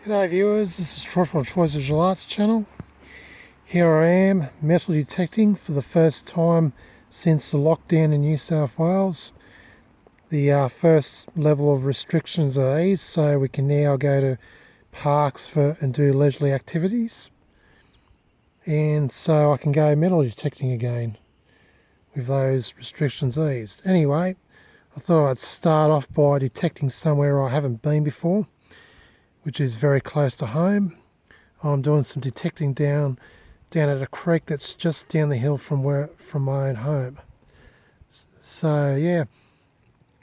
G'day viewers, this is Troy from Troy's Visual Arts channel. Here I am, metal detecting for the first time since the lockdown in New South Wales. The first level of restrictions are eased, so we can now go to parks and do leisurely activities. And so I can go metal detecting again with those restrictions eased. Anyway, I thought I'd start off by detecting somewhere I haven't been before, which is very close to home. I'm doing some detecting down at a creek that's just down the hill from my own home. So yeah,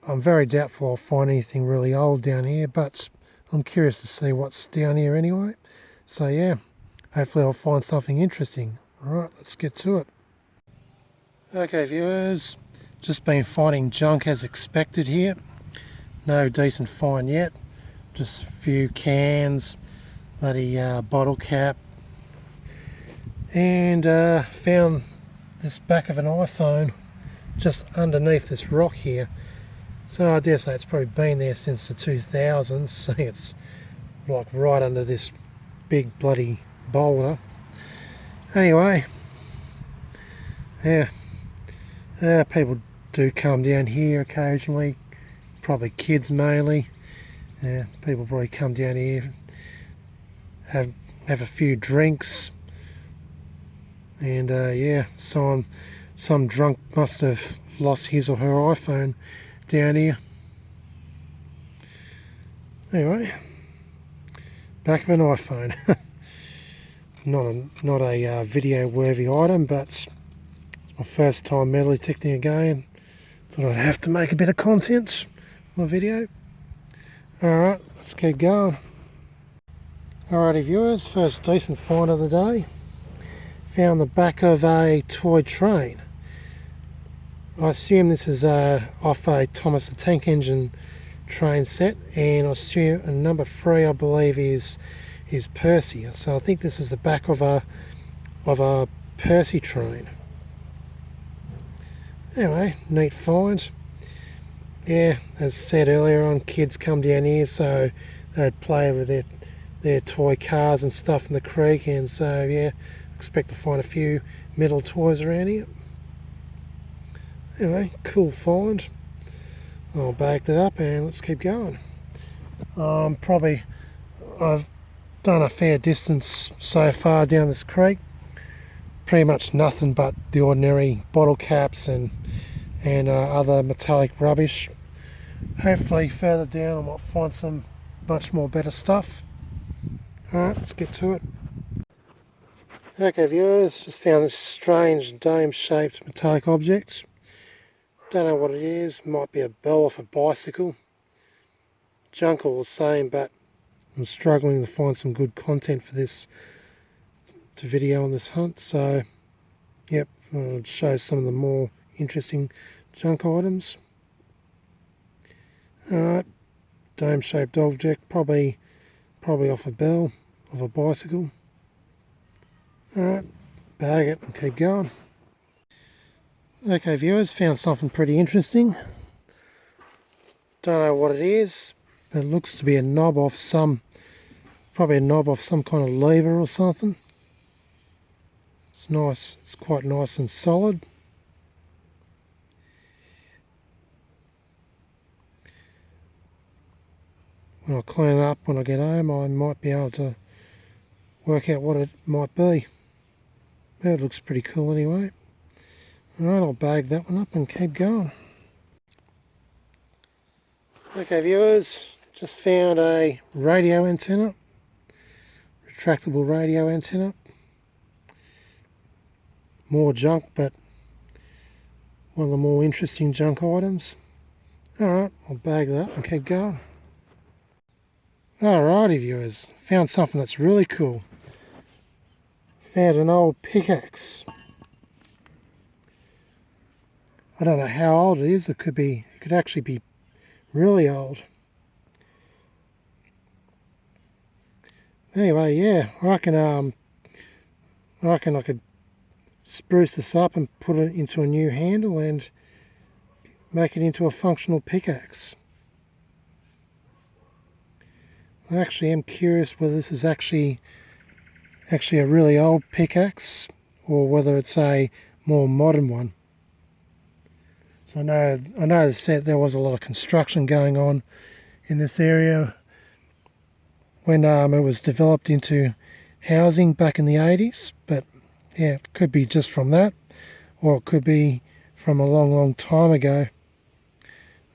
I'm very doubtful I'll find anything really old down here, but I'm curious to see what's down here anyway. So yeah, hopefully I'll find something interesting. Alright, let's get to it. Okay viewers, just been finding junk as expected here. No decent find yet. Just a few cans, bloody bottle cap, and found this back of an iPhone just underneath this rock here. So I dare say it's probably been there since the 2000s. So it's like right under this big bloody boulder. Anyway, yeah, people do come down here occasionally, probably kids mainly. Yeah, people probably come down here, have a few drinks, and yeah, some drunk must have lost his or her iPhone down here. Anyway, back of an iPhone. not a video worthy item, but it's my first time metal detecting again. Thought I'd have to make a bit of content for my video. Alright, let's keep going. Alrighty viewers, first decent find of the day. Found the back of a toy train. I assume this is off a Thomas the Tank Engine train set, and I assume a number 3 I believe is Percy. So I think this is the back of a Percy train. Anyway, neat find. Yeah, as said earlier on, kids come down here so they'd play with their toy cars and stuff in the creek, and so yeah, expect to find a few metal toys around here. Anyway, cool find. I'll bag that up and let's keep going. I've done a fair distance so far down this creek. Pretty much nothing but the ordinary bottle caps and other metallic rubbish. Hopefully further down I might find some much more better stuff. Alright, let's get to it. Okay viewers, just found this strange dome shaped metallic object. Don't know what it is, might be a bell off a bicycle. Junk all the same, but I'm struggling to find some good content for this to video on this hunt, so yep, I'll show some of the more interesting junk items. Alright, dome shaped object, probably off a bell of a bicycle. Alright, bag it and keep going. Okay viewers, found something pretty interesting. Don't know what it is, but it looks to be a knob off probably a knob off some kind of lever or something. It's nice, it's quite nice and solid. When I clean it up when I get home, I might be able to work out what it might be. It looks pretty cool anyway. Alright, I'll bag that one up and keep going. Okay viewers, just found a radio antenna. Retractable radio antenna. More junk, but one of the more interesting junk items. Alright, I'll bag that up and keep going. Alrighty viewers, found something that's really cool. Found an old pickaxe. I don't know how old it is. It could actually be really old. Anyway, yeah, I reckon I could spruce this up and put it into a new handle and make it into a functional pickaxe. I actually am curious whether this is actually a really old pickaxe or whether it's a more modern one. So I noticed that there was a lot of construction going on in this area when it was developed into housing back in the 80s, but yeah, it could be just from that, or it could be from a long time ago.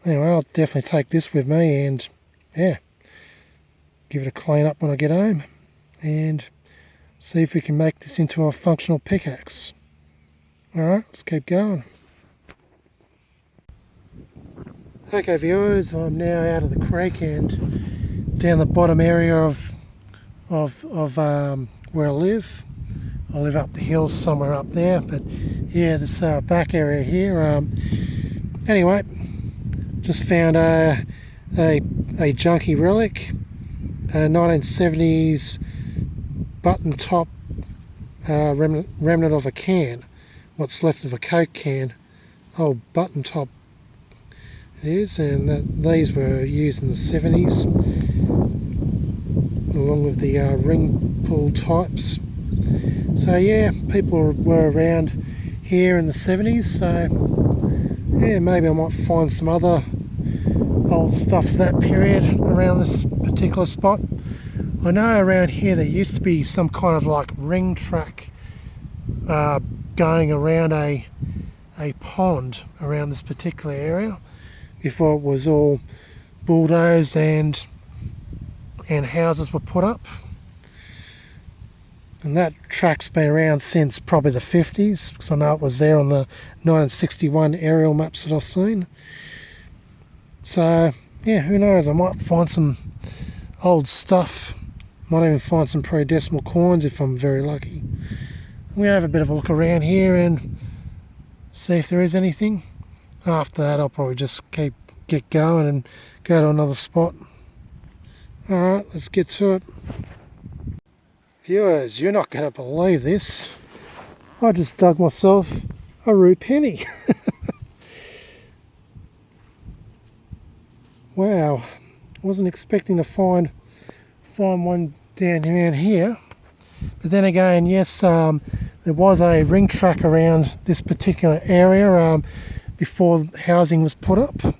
Anyway, I'll definitely take this with me and yeah, give it a clean up when I get home and see if we can make this into a functional pickaxe. Alright, let's keep going. Okay viewers, I'm now out of the creek and down the bottom area of where I live. I live up the hills somewhere up there, but yeah, this back area here. Anyway, just found a junky relic, a 1970s button top remnant of a can, what's left of a Coke can, old button top it is, and these were used in the 70s along with the ring pull types. So yeah, people were around here in the 70s, so yeah, maybe I might find some other old stuff of that period around this particular spot. I know around here there used to be some kind of like ring track going around a pond around this particular area before it was all bulldozed and houses were put up. And that track's been around since probably the 50s, because I know it was there on the 1961 aerial maps that I've seen. So yeah, who knows, I might find some old stuff. Might even find some predecimal coins if I'm very lucky. I'm going to have a bit of a look around here and see if there is anything. After that I'll probably just get going and go to another spot. Alright, let's get to it. Viewers, you're not going to believe this. I just dug myself a rue penny. Wow, wasn't expecting to find one down around here. But then again, yes, there was a ring track around this particular area before housing was put up.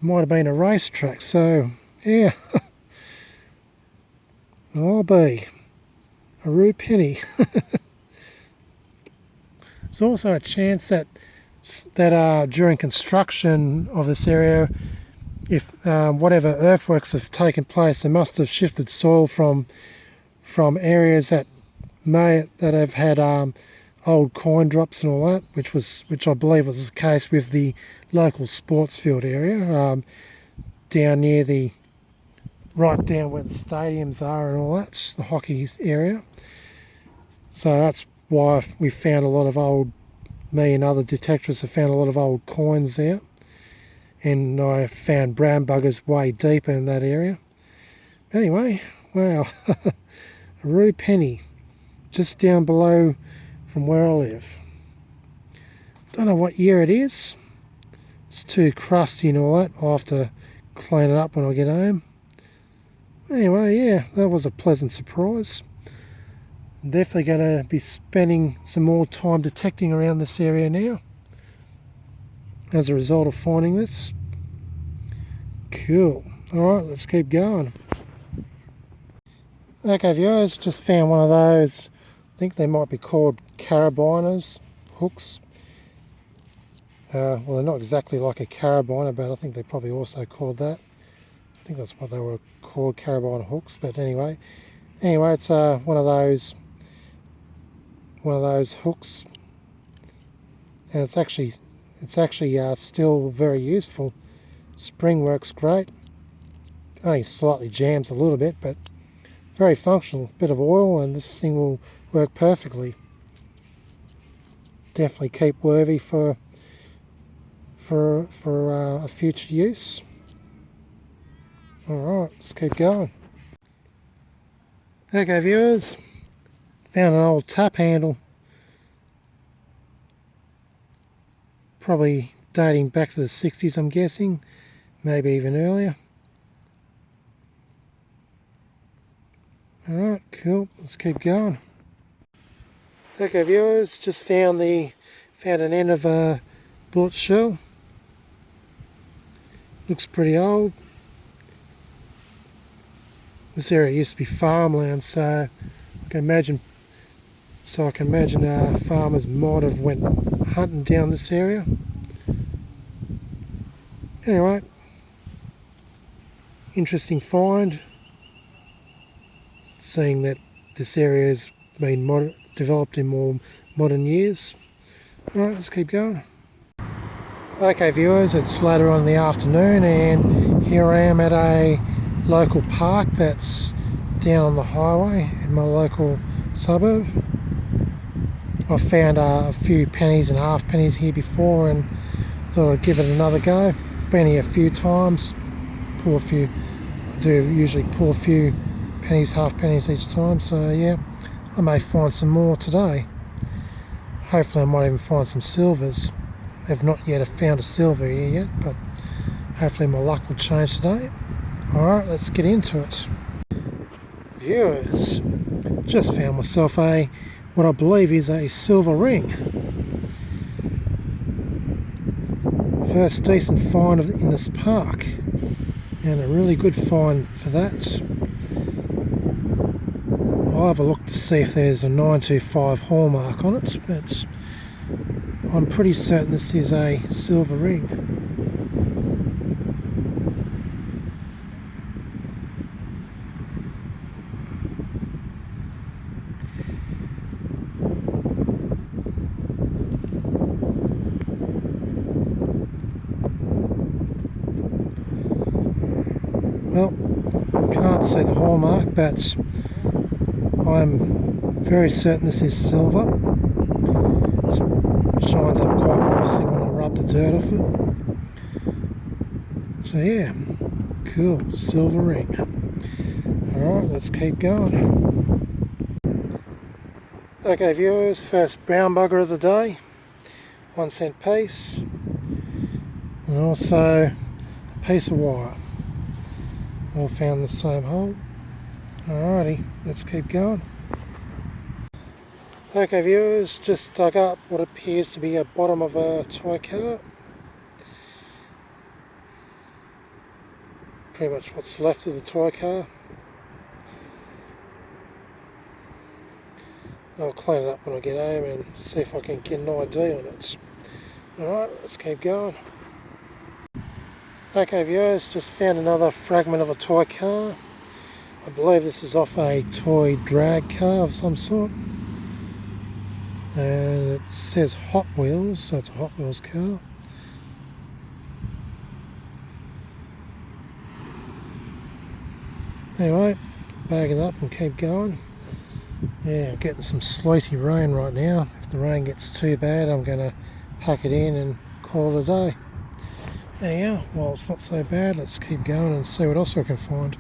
Might have been a racetrack, so yeah. I'll be a rue penny. There's also a chance that during construction of this area, if whatever earthworks have taken place, they must have shifted soil from areas that have had old coin drops and all that, which I believe was the case with the local sports field area down near right down where the stadiums are and all that, the hockey area. So that's why we found a lot of me and other detectorists have found a lot of old coins there. And I found brown buggers way deeper in that area. Anyway, wow, a rue penny just down below from where I live. Don't know what year it is. It's too crusty and all that. I'll have to clean it up when I get home. Anyway, yeah, that was a pleasant surprise. I'm definitely going to be spending some more time detecting around this area now as a result of finding this. Cool. Alright, let's keep going. Okay viewers, just found one of those, I think they might be called carabiners, hooks. Well, they're not exactly like a carabiner, but I think they probably also called that. I think that's what they were called, carabiner hooks. But anyway, it's one of those hooks, and it's actually still very useful. Spring works great. Only slightly jams a little bit, but very functional. Bit of oil, and this thing will work perfectly. Definitely keep worthy for a future use. Alright, let's keep going. Okay viewers, found an old tap handle, probably dating back to the 60s I'm guessing, maybe even earlier. Alright, cool, let's keep going. Okay viewers, just found an end of a bullet shell. Looks pretty old. This area used to be farmland, so I can imagine farmers might have went hunting down this area. Anyway, interesting find, seeing that this area has been developed in more modern years. Alright, let's keep going. Okay viewers, it's later on in the afternoon and here I am at a local park that's down on the highway in my local suburb. I've found a few pennies and half pennies here before and thought I'd give it another go. Been here a few times, I do usually pull a few pennies, half pennies each time, so yeah, I may find some more today. Hopefully I might even find some silvers. I have not yet found a silver here yet, but hopefully my luck will change today. Alright, let's get into it. Viewers, just found myself what I believe is a silver ring. First decent find in this park, and a really good find for that. I'll have a look to see if there's a 925 hallmark on it, but I'm pretty certain this is a silver ring. Well, can't see the hallmark, but I'm very certain this is silver. It shines up quite nicely when I rub the dirt off it. So yeah, cool, silver ring. Alright, let's keep going. Okay viewers, first brown bugger of the day, 1 cent piece, and also a piece of wire. All found the same hole. Alrighty, let's keep going. Okay viewers, just dug up what appears to be a bottom of a toy car. Pretty much what's left of the toy car. I'll clean it up when I get home and see if I can get an ID on it. Alright, let's keep going. Okay viewers, just found another fragment of a toy car. I believe this is off a toy drag car of some sort. And it says Hot Wheels, so it's a Hot Wheels car. Anyway, bag it up and keep going. Yeah, I'm getting some sleety rain right now. If the rain gets too bad, I'm going to pack it in and call it a day. Anyhow, well, it's not so bad. Let's keep going and see what else we can find.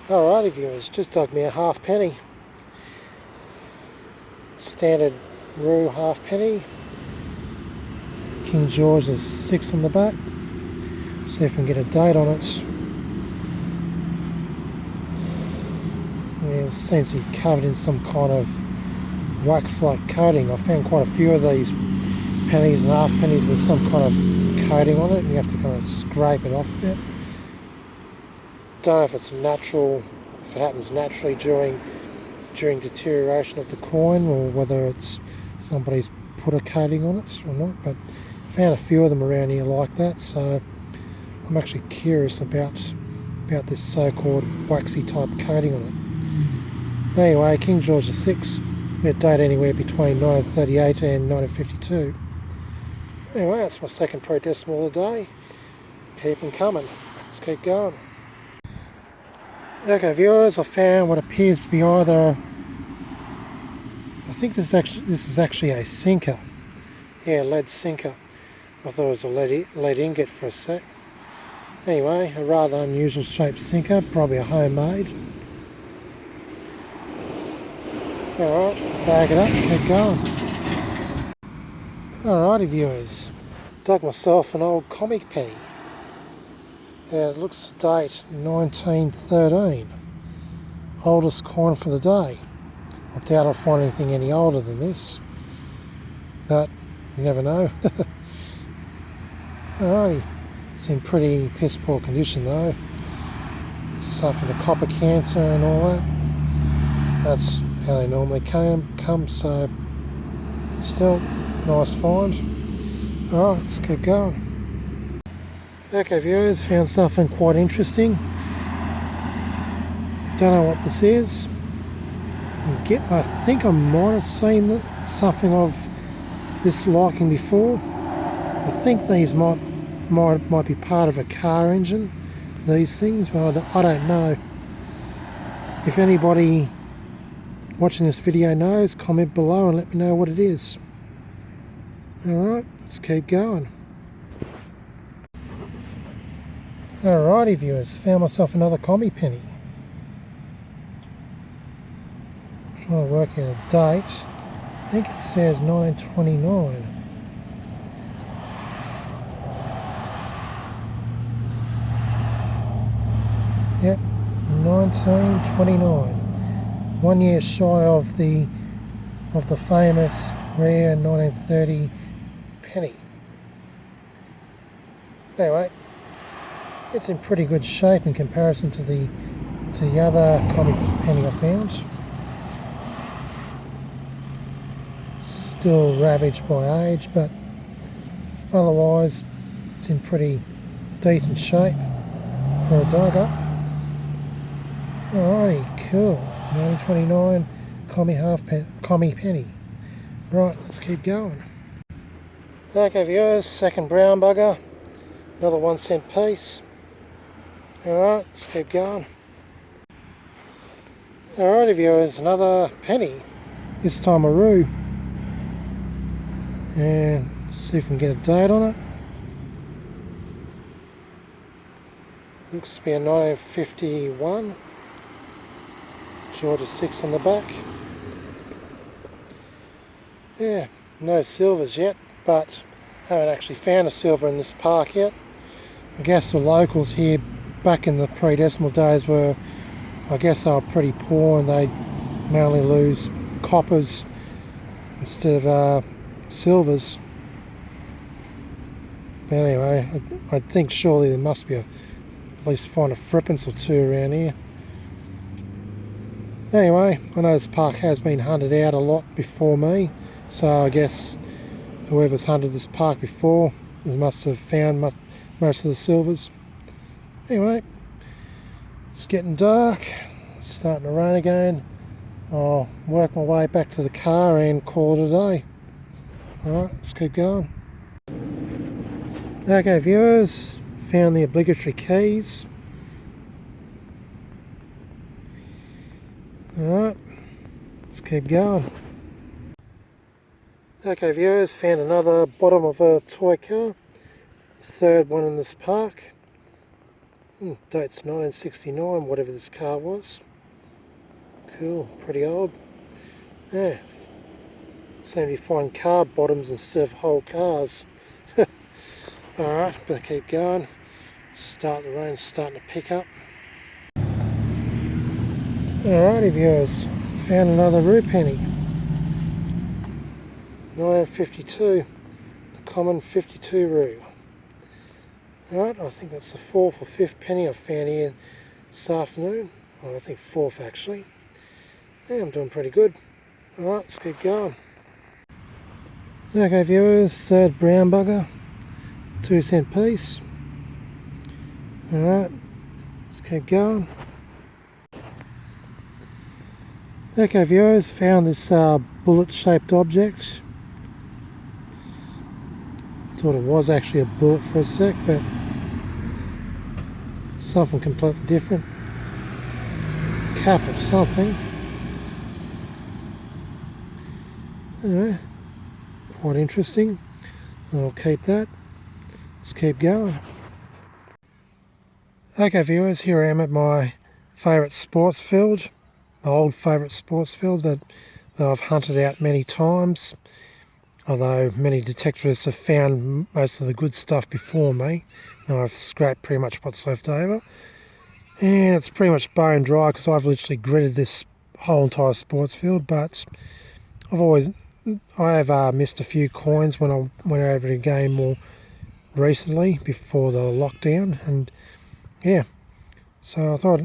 Alrighty viewers, just dug me a half penny. Standard Roo half penny. King George is 6 on the back. See if we can get a date on it. Yeah, it seems to be covered in some kind of wax-like coating. I found quite a few of these pennies and half pennies with some kind of coating on it, and you have to kind of scrape it off a bit. Don't know if it's natural, if it happens naturally during deterioration of the coin, or whether it's somebody's put a coating on it or not, but I found a few of them around here like that, so I'm actually curious about this so-called waxy type coating on it. Anyway, King George VI, we date anywhere between 1938 and 1952. Anyway, that's my second predecimal of the day. Keep them coming. Let's keep going. Okay viewers, I found what appears to be either, I think this is actually a sinker. Yeah, lead sinker. I thought it was a lead ingot for a sec. Anyway, a rather unusual shaped sinker, probably a homemade. Alright, bag it up, keep going. Alrighty viewers, dug myself an old comic penny. It looks to date 1913. oldest coin for the day. I doubt I'll find anything any older than this, but you never know. Alrighty, it's in pretty piss poor condition though. Suffer the copper cancer and all that. That's how they normally come, so still nice find. Alright, let's keep going. Okay viewers, found something quite interesting. Don't know what this is. I think I might have seen something of this liking before. I think these might be part of a car engine, these things, but I don't know. If anybody watching this video knows, comment below and let me know what it is. Alright, let's keep going. Alrighty viewers, found myself another commie penny. Trying to work out a date. I think it says 1929. Yep, 1929. 1 year shy of the famous rare 1930 penny. Anyway, it's in pretty good shape in comparison to the other commie penny I found. Still ravaged by age, but otherwise it's in pretty decent shape for a dug up. Alrighty, cool. 1929 commie penny. Right, let's keep going. Okay viewers, second brown bugger, another 1 cent piece. Alright, let's keep going. Alrighty viewers, another penny, this time a roo. And see if we can get a date on it. Looks to be a 1951. Georgia 6 on the back. Yeah, no silvers yet, but haven't actually found a silver in this park yet. I guess the locals here back in the predecimal days were, I guess they were pretty poor and they'd mainly lose coppers instead of silvers. But anyway, I think surely there must be at least find a threepence or two around here. Anyway, I know this park has been hunted out a lot before me, so I guess whoever's hunted this park before must have found most of the silvers. Anyway, it's getting dark, it's starting to rain again. I'll work my way back to the car and call it a day. Alright, let's keep going. Okay viewers, found the obligatory keys. Alright, let's keep going. Okay viewers, found another bottom of a toy car. The third one in this park. Date's 1969, whatever this car was. Cool, pretty old. Yeah, seem to be finding car bottoms instead of whole cars. Alright, better keep going. The rain's starting to pick up. Alrighty viewers, found another roo penny. 1952, the common 52 roo. Alright, I think that's the 4th or 5th penny I've found here this afternoon. Oh, I think 4th actually. Yeah, I'm doing pretty good. Alright, let's keep going. Okay viewers, third brown bugger, 2 cent piece. Alright, let's keep going. Okay viewers, found this bullet shaped object. Thought it was actually a bullet for a sec, but something completely different. Cap of something. Anyway, quite interesting. I'll keep that. Let's keep going. Okay viewers, here I am at my favourite sports field. My old favourite sports field that I've hunted out many times. Although many detectives have found most of the good stuff before me. Now I've scrapped pretty much what's left over. And it's pretty much bone dry because I've literally gritted this whole entire sports field, but I have missed a few coins when I went over the game more recently before the lockdown, and yeah, so I thought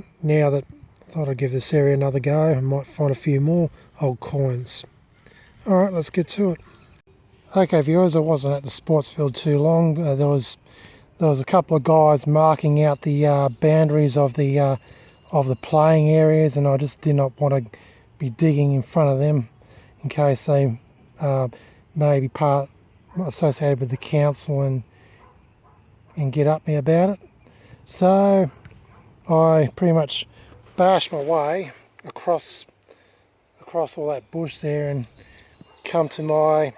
I'd give this area another go. I might find a few more old coins. Alright, let's get to it. Okay viewers, I wasn't at the sports field too long. There was a couple of guys marking out the boundaries of the playing areas, and I just did not want to be digging in front of them in case they may be part associated with the council and get up me about it. So I pretty much bashed my way across all that bush there and come to my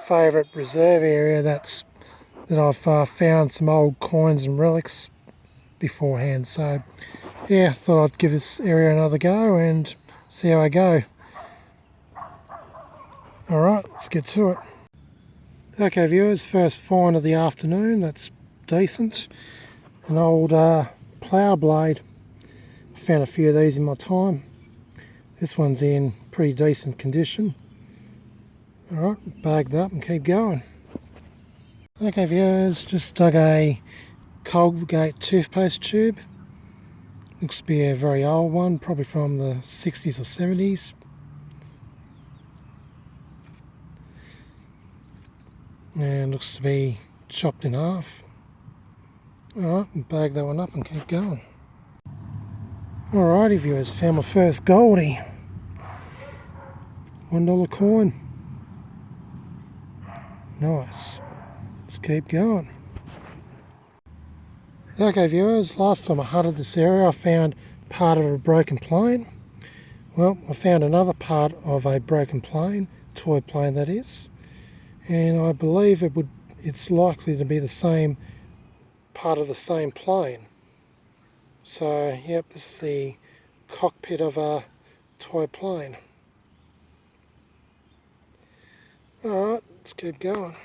favourite reserve area that I've found some old coins and relics beforehand. So yeah, thought I'd give this area another go and see how I go. Alright, let's get to it. Okay viewers, first find of the afternoon, that's decent. An old plough blade. Found a few of these in my time. This one's in pretty decent condition. Alright, bagged up and keep going. Okay viewers, just dug a Colgate toothpaste tube. Looks to be a very old one, probably from the 60s or 70s. And looks to be chopped in half. Alright, bag that one up and keep going. Alrighty viewers, found my first goldie. $1 coin. Nice. Let's keep going. Okay viewers, last time I hunted this area I found part of a broken plane. Well, I found another part of a broken plane, toy plane that is. And I believe it's likely to be the same part of the same plane. So yep, this is the cockpit of a toy plane. Alright, let's keep going.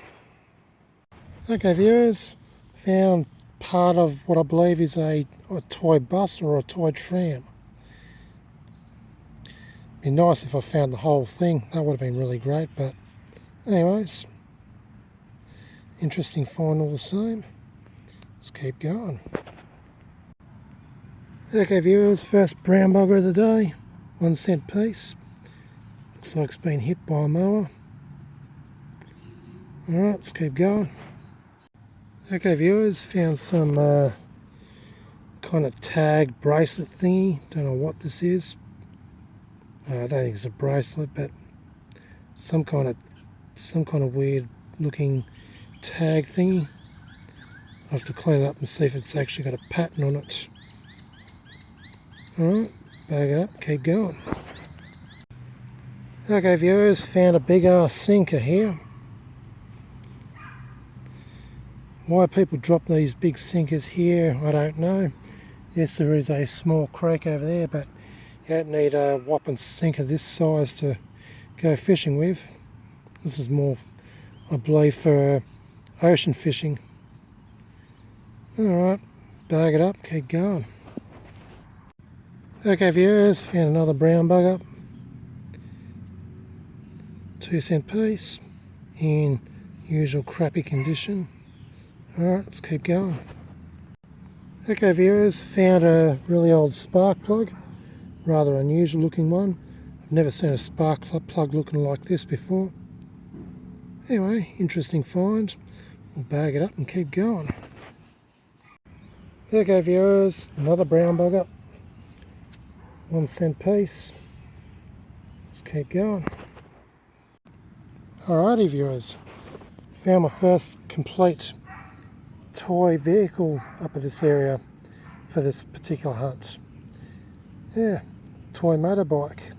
Okay viewers, found part of what I believe is a toy bus or a toy tram. Be nice if I found the whole thing, that would have been really great, but anyways, interesting find all the same. Let's keep going. Okay viewers, first brown bugger of the day, 1 cent piece. Looks like it's been hit by a mower. Alright, let's keep going. Okay viewers, found some kind of tag bracelet thingy. Don't know what this is. I don't think it's a bracelet, but some kind of weird looking tag thingy. I'll have to clean it up and see if it's actually got a pattern on it. Alright, bag it up, keep going. Okay viewers, found a big ass sinker here. Why people drop these big sinkers here, I don't know. Yes, there is a small creek over there, but you don't need a whopping sinker this size to go fishing with. This is more, I believe, for ocean fishing. Alright, bag it up, keep going. Okay viewers, found another brown bugger. 2 cent piece in usual crappy condition. Alright, let's keep going. Okay viewers, found a really old spark plug, rather unusual looking one. I've never seen a spark plug looking like this before. Anyway, interesting find. We'll bag it up and keep going. Okay viewers, another brown bugger. 1 cent piece. Let's keep going. Alrighty viewers, found my first complete toy vehicle up at this area for this particular hunt. Yeah, toy motorbike.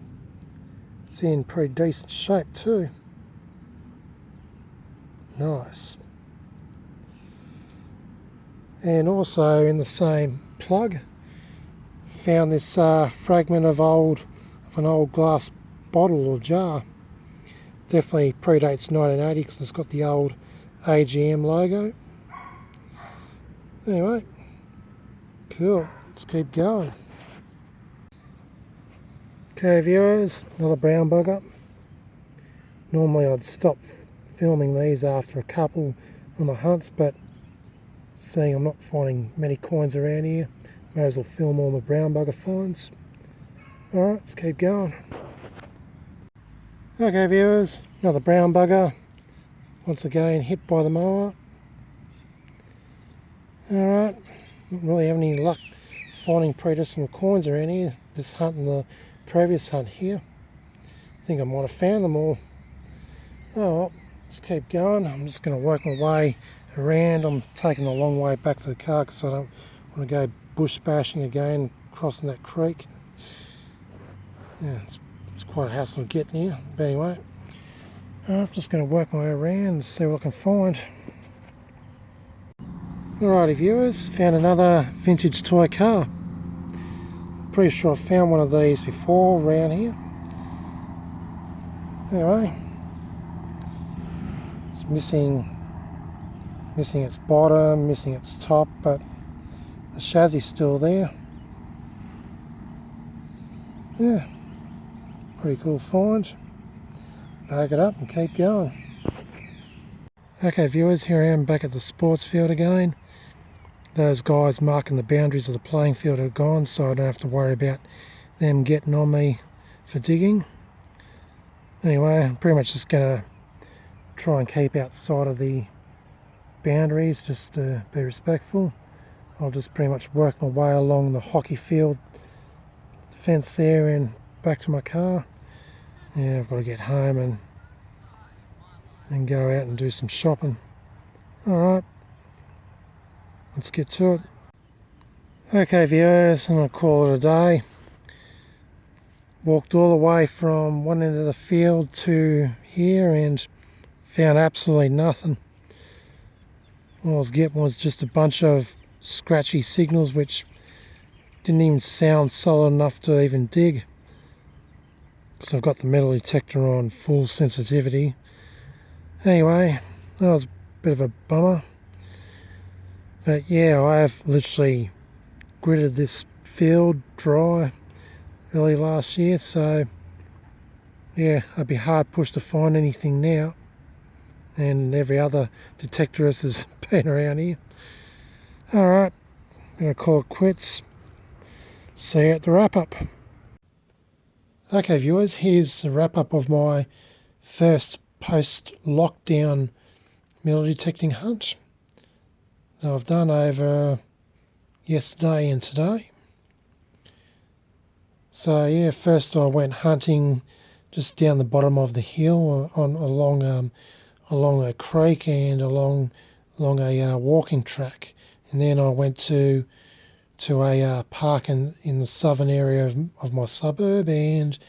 It's in pretty decent shape too. Nice. And also in the same plug, found this fragment of an old glass bottle or jar. Definitely predates 1980 because it's got the old AGM logo. Anyway, cool. let's keep going. Okay viewers, another brown bugger. Normally I'd stop filming these after a couple on the hunts, but seeing I'm not finding many coins around here, may as well film all the brown bugger finds. Alright, let's keep going. Okay viewers, another brown bugger. Once again hit by the mower. Alright, not really having any luck finding predecimal coins around here. This hunt and the previous hunt here. I think I might have found them all. Oh well, let's keep going. I'm just going to work my way around. I'm taking a long way back to the car because I don't want to go bush bashing again, crossing that creek. Yeah, it's quite a hassle getting here. But anyway, I'm just going to work my way around and see what I can find. Alrighty viewers, found another vintage toy car. I'm pretty sure I found one of these before around here. Anyway, it's missing its bottom, missing its top, but the chassis is still there. Yeah, pretty cool find. Bag it up and keep going. Okay viewers, here I am back at the sports field again. Those guys marking the boundaries of the playing field are gone, so I don't have to worry about them getting on me for digging. Anyway, I'm pretty much just going to try and keep outside of the boundaries just to be respectful. I'll just pretty much work my way along the hockey field fence there and back to my car. Yeah, I've got to get home and go out and do some shopping. Alright, let's get to it. Okay viewers, I'm going to call it a day. Walked all the way from one end of the field to here and found absolutely nothing. All I was getting was just a bunch of scratchy signals which didn't even sound solid enough to even dig, because I've got the metal detector on full sensitivity. Anyway, that was a bit of a bummer. But yeah, I have literally gridded this field dry early last year, so yeah, I'd be hard pushed to find anything now. And every other detectorist has been around here. Alright, I'm going to call it quits. See you at the wrap up. Okay viewers, here's the wrap up of my first post-lockdown metal detecting hunt that I've done over yesterday and today. So yeah, first I went hunting just down the bottom of the hill along a creek and along a walking track, and then I went to a park in the southern area of my suburb, and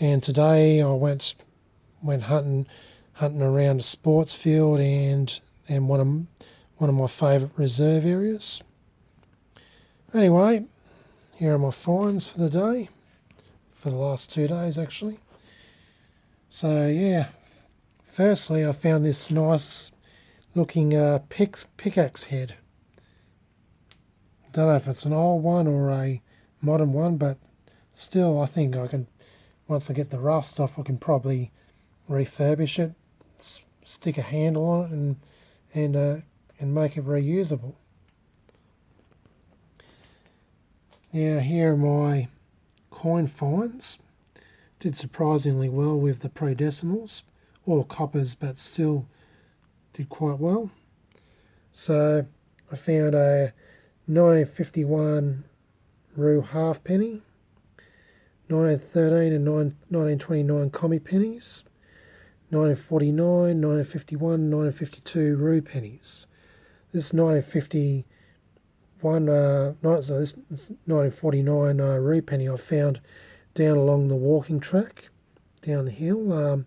today I went hunting around a sports field and one of my favourite reserve areas. Anyway, here are my finds for the day, for the last 2 days actually. So yeah, firstly I found this nice looking pickaxe head. Don't know if it's an old one or a modern one, but still I think I can, once I get the rust off, I can probably refurbish it, stick a handle on it and make it reusable. Now here are my coin finds. Did surprisingly well with the predecimals, all coppers, but still did quite well. So I found a 1951 Rue halfpenny, 1913 and 1929 commie pennies, 1949, 1951, 1952 Rue pennies. This 1949 Rue penny I found down along the walking track, down the hill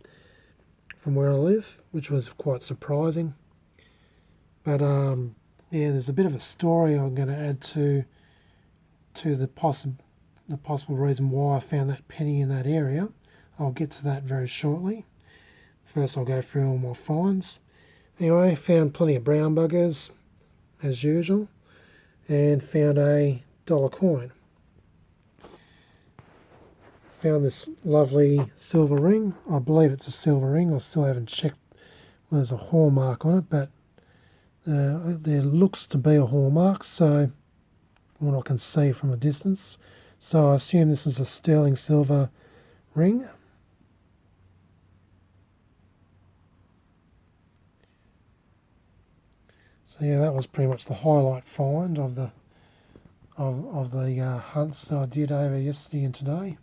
from where I live, which was quite surprising. But yeah, there's a bit of a story I'm going to add to the possible reason why I found that penny in that area. I'll get to that very shortly. First I'll go through all my finds. Anyway, found plenty of brown buggers as usual, and found a $5 coin. Found this lovely silver ring. I believe it's a silver ring. I still haven't checked whether there's a hallmark on it, but there looks to be a hallmark, so what I can see from a distance. So I assume this is a sterling silver ring. So yeah, that was pretty much the highlight find of the hunts that I did over yesterday and today.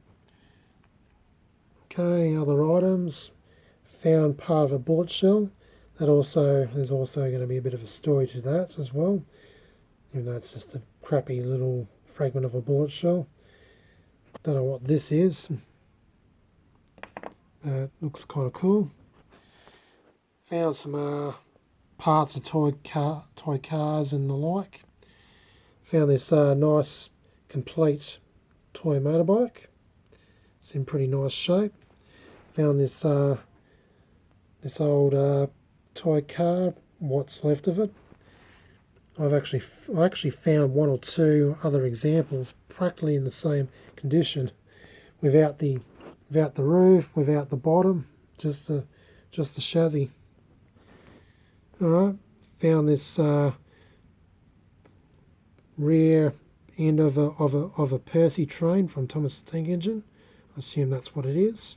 Okay, other items. Found part of a bullet shell. There's also going to be a bit of a story to that as well, even though it's just a crappy little fragment of a bullet shell. Don't know what this is. It looks kind of cool. Found some parts of toy cars and the like. Found this nice complete toy motorbike. It's in pretty nice shape. Found this old toy car, what's left of it. I actually found one or two other examples practically in the same condition, without the roof, without the bottom, just the chassis. All right, found this rear end of a Percy train from Thomas the Tank Engine. I assume that's what it is.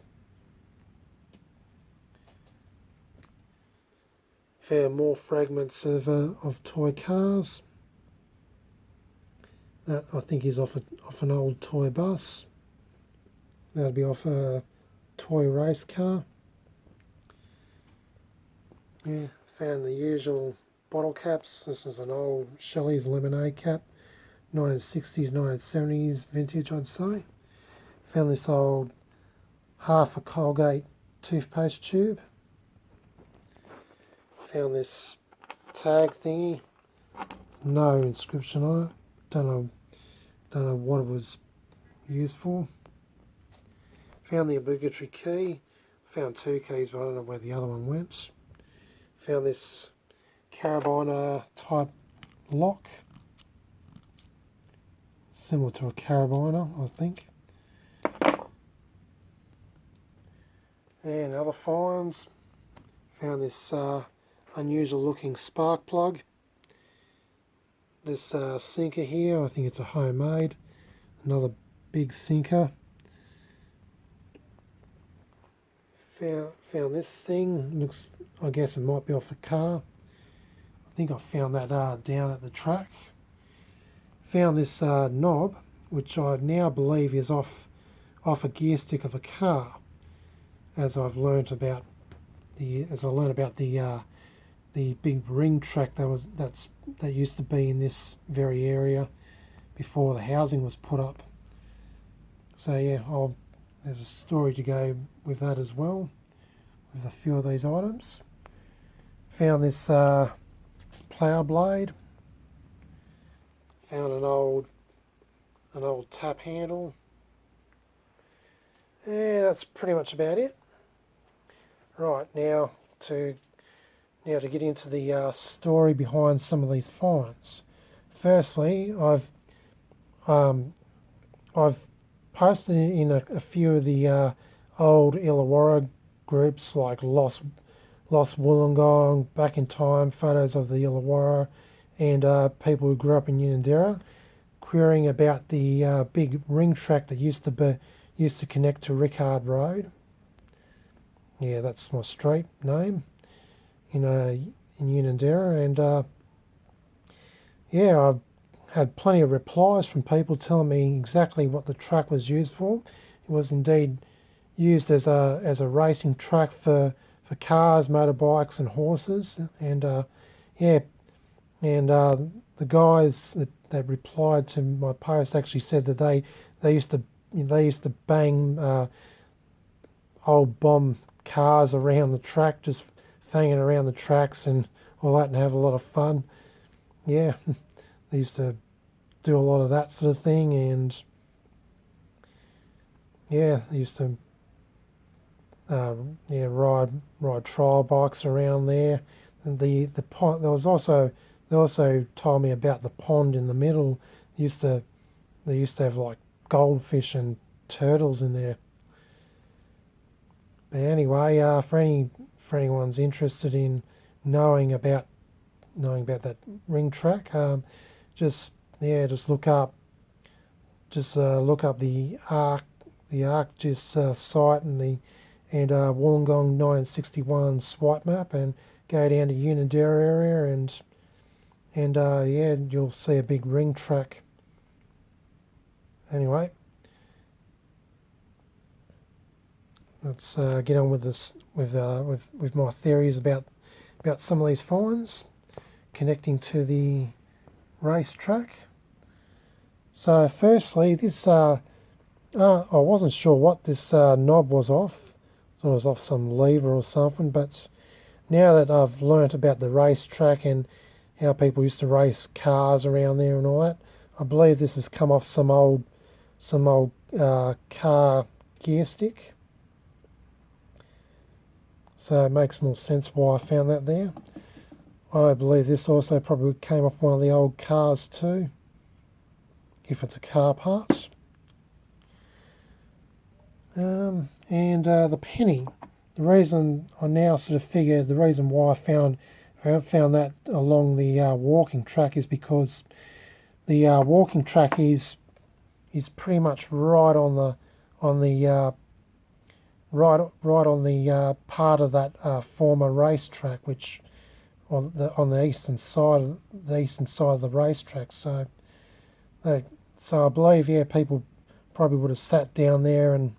Found more fragments of toy cars. That I think is off an old toy bus. That'll be off a toy race car. Yeah, found the usual bottle caps. This is an old Shelley's lemonade cap, 1960s, 1970s vintage, I'd say. Found this old half a Colgate toothpaste tube. Found this tag thingy, no inscription on it. Don't know what it was used for. Found the obligatory key. Found two keys, but I don't know where the other one went. Found this carabiner type lock, similar to a carabiner, I think. And other finds. Found this unusual looking spark plug. This sinker here, I think it's a homemade. Another big sinker. Found this thing. Looks, I guess it might be off a car. I think I found that down at the track. Found this knob, which I now believe is off a gear stick of a car, as I've learnt about the big ring track that used to be in this very area before the housing was put up. So yeah, there's a story to go with that as well, with a few of these items. Found this plough blade. Found an old tap handle. Yeah, that's pretty much about it. Right, now to get into the story behind some of these finds. Firstly, I've posted in a few of the old Illawarra groups, like Lost Wollongong, Back in Time, photos of the Illawarra, and people who grew up in Unanderra, querying about the big ring track that used to connect to Rickard Road. Yeah, that's my street name in Unanderra, and yeah, I've had plenty of replies from people telling me exactly what the track was used for. It was indeed used as a racing track for cars, motorbikes, and horses, and yeah, and the guys that replied to my post actually said that they used to bang old bomb cars around the track, just fanging around the tracks and all that, and have a lot of fun. Yeah, they used to do a lot of that sort of thing, and yeah, they used to ride trial bikes around there. And the pond, they also told me about the pond in the middle. Used to they used to have like goldfish and turtles in there. But anyway, for anyone's interested in knowing about that ring track, just look up the ArcGIS site and Wollongong 1961 swipe map, and go down to Unanderra area, and yeah, you'll see a big ring track. Anyway, let's get on with this with my theories about some of these finds connecting to the racetrack. So firstly, this I wasn't sure what this knob was off. Thought it was off some lever or something, but now that I've learnt about the racetrack and how people used to race cars around there and all that, I believe this has come off some old car gear stick. So it makes more sense why I found that there. I believe this also probably came off one of the old cars too, if it's a car part. And the penny. The reason I now sort of figured the reason why I found that along the walking track is because the walking track is pretty much right on the part of that former racetrack, which on the eastern side of the racetrack. So I believe people probably would have sat down there and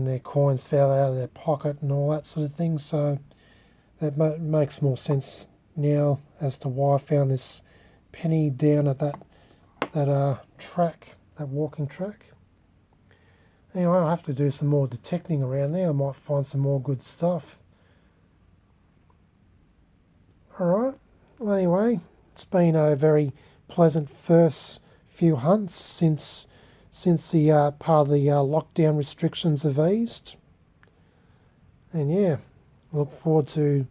their coins fell out of their pocket and all that sort of thing. So that makes more sense now as to why I found this penny down at that track, that walking track. Anyway, I'll have to do some more detecting around there. I might find some more good stuff. Alright, well anyway, it's been a very pleasant first few hunts since the part of the lockdown restrictions have eased. And yeah, I look forward to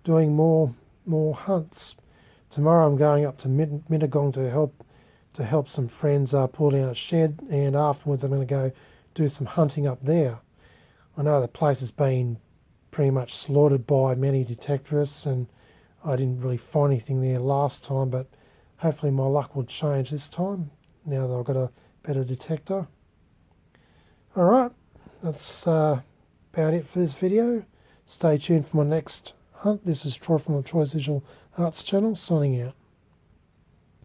doing more hunts. Tomorrow I'm going up to Mittagong to help some friends pull down a shed, and afterwards I'm going to go do some hunting up there. I know the place has been pretty much slaughtered by many detectorists, and I didn't really find anything there last time, but hopefully my luck will change this time now that I've got a better detector. Alright, that's about it for this video. Stay tuned for my next hunt. This is Troy from the Troy's Visual Arts channel, signing out.